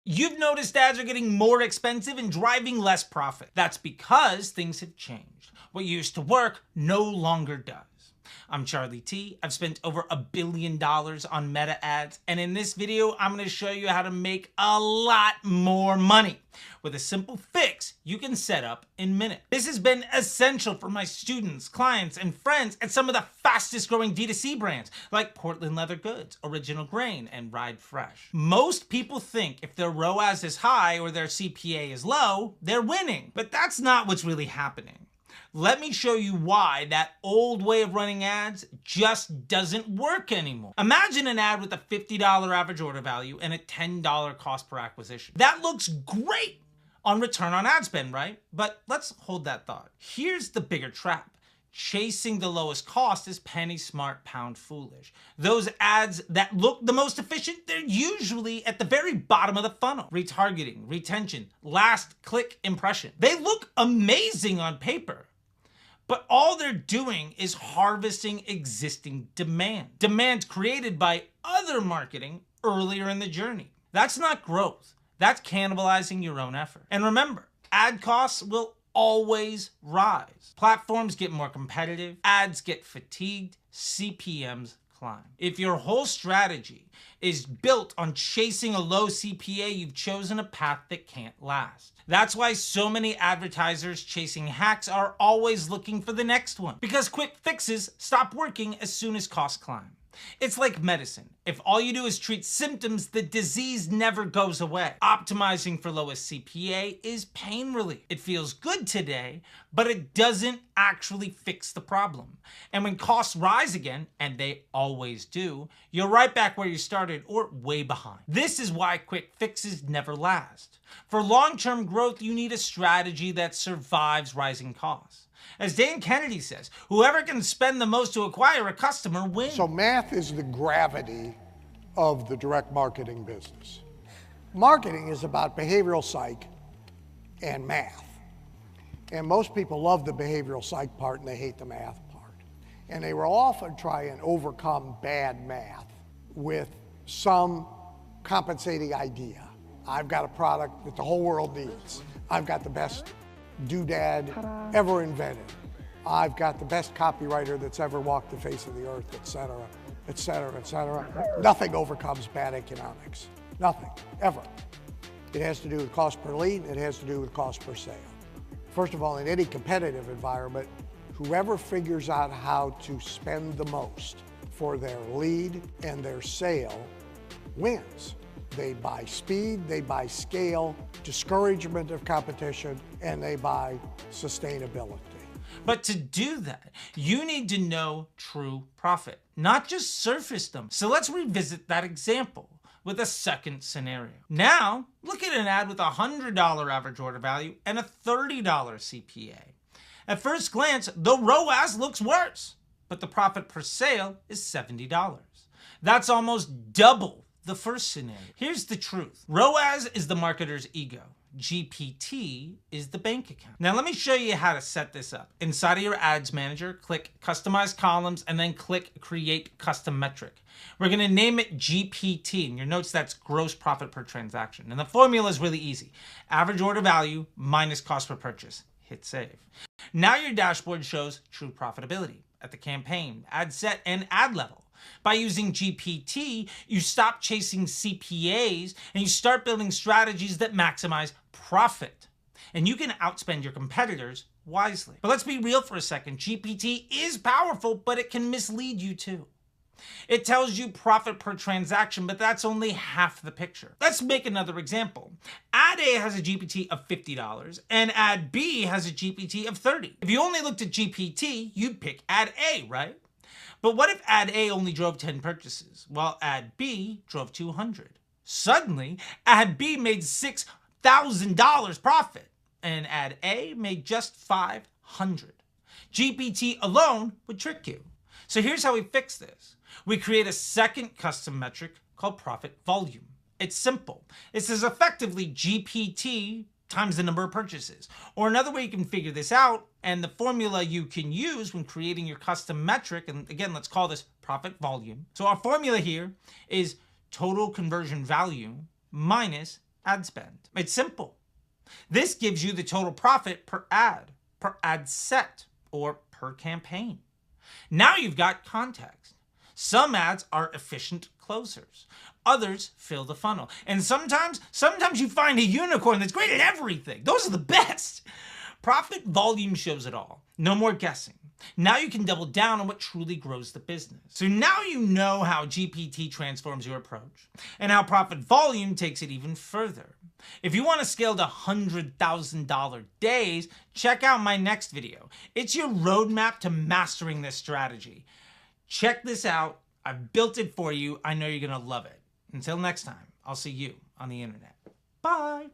You've noticed ads are getting more expensive and driving less profit. That's because things have changed. What used to work no longer does. I'm Charlie T. I've spent over $1 billion on Meta ads, and in this video, I'm going to show you how to make a lot more money with a simple fix you can set up in minutes. This has been essential for my students, clients, and friends at some of the fastest growing D2C brands like Portland Leather Goods, Original Grain, and Ride Fresh. Most people think if their ROAS is high or their CPA is low, they're winning, but that's not what's really happening. Let me show you why that old way of running ads just doesn't work anymore. Imagine an ad with a $50 average order value and a $10 cost per acquisition. That looks great on return on ad spend, right? But let's hold that thought. Here's the bigger trap. Chasing the lowest cost is penny smart, pound foolish. Those ads that look the most efficient, they're usually at the very bottom of the funnel. Retargeting, retention, last click impression. They look amazing on paper, but all they're doing is harvesting existing demand. Demand created by other marketing earlier in the journey. That's not growth. That's cannibalizing your own effort. And remember, ad costs will always rise. Platforms get more competitive, ads get fatigued, CPMs climb. If your whole strategy is built on chasing a low CPA, you've chosen a path that can't last. That's why so many advertisers chasing hacks are always looking for the next one, because quick fixes stop working as soon as costs climb. It's like medicine. If all you do is treat symptoms, the disease never goes away. Optimizing for lowest CPA is pain relief. It feels good today, but it doesn't actually fix the problem. And when costs rise again, and they always do, you're right back where you started or way behind. This is why quick fixes never last. For long-term growth, you need a strategy that survives rising costs. As Dan Kennedy says, whoever can spend the most to acquire a customer wins. So math is the gravity of the direct marketing business. Marketing is about behavioral psych and math. And most people love the behavioral psych part and they hate the math part. And they will often try and overcome bad math with some compensating idea. I've got a product that the whole world needs. I've got the best doodad ever invented. I've got the best copywriter that's ever walked the face of the earth, etc., etc., etc. Nothing overcomes bad economics. Nothing, ever. It has to do with cost per lead, it has to do with cost per sale. First of all, in any competitive environment, whoever figures out how to spend the most for their lead and their sale wins. They buy speed, they buy scale, discouragement of competition, and they buy sustainability. But to do that, you need to know true profit, not just surface them. So let's revisit that example with a second scenario. Now, look at an ad with a $100 average order value and a $30 CPA. At first glance, the ROAS looks worse, but the profit per sale is $70. That's almost double the first scenario. Here's the truth. ROAS is the marketer's ego. GPT is the bank account. Now let me show you how to set this up. Inside of your ads manager, click Customize Columns and then click Create Custom Metric. We're gonna name it GPT. In your notes, that's gross profit per transaction. And the formula is really easy. Average order value minus cost per purchase. Hit save. Now your dashboard shows true profitability at the campaign, ad set, and ad level. By using GPT, you stop chasing CPAs and you start building strategies that maximize profit. And you can outspend your competitors wisely. But let's be real for a second. GPT is powerful, but it can mislead you too. It tells you profit per transaction, but that's only half the picture. Let's make another example. Ad A has a GPT of $50 and Ad B has a GPT of $30. If you only looked at GPT, you'd pick Ad A, right? But what if Ad A only drove 10 purchases, while Ad B drove 200? Suddenly, Ad B made $6,000 profit, and Ad A made just 500. GPT alone would trick you. So here's how we fix this. We create a second custom metric called profit volume. It's simple. It says effectively GPT times the number of purchases. Or another way you can figure this out, and the formula you can use when creating your custom metric, and again, let's call this profit volume. So our formula here is total conversion value minus ad spend. It's simple. This gives you the total profit per ad set, or per campaign. Now you've got context. Some ads are efficient closers. Others fill the funnel. And sometimes you find a unicorn that's great at everything. Those are the best. Profit volume shows it all. No more guessing. Now you can double down on what truly grows the business. So now you know how GPT transforms your approach and how profit volume takes it even further. If you want to scale to $100,000 days, check out my next video. It's your roadmap to mastering this strategy. Check this out. I've built it for you. I know you're going to love it. Until next time, I'll see you on the internet. Bye.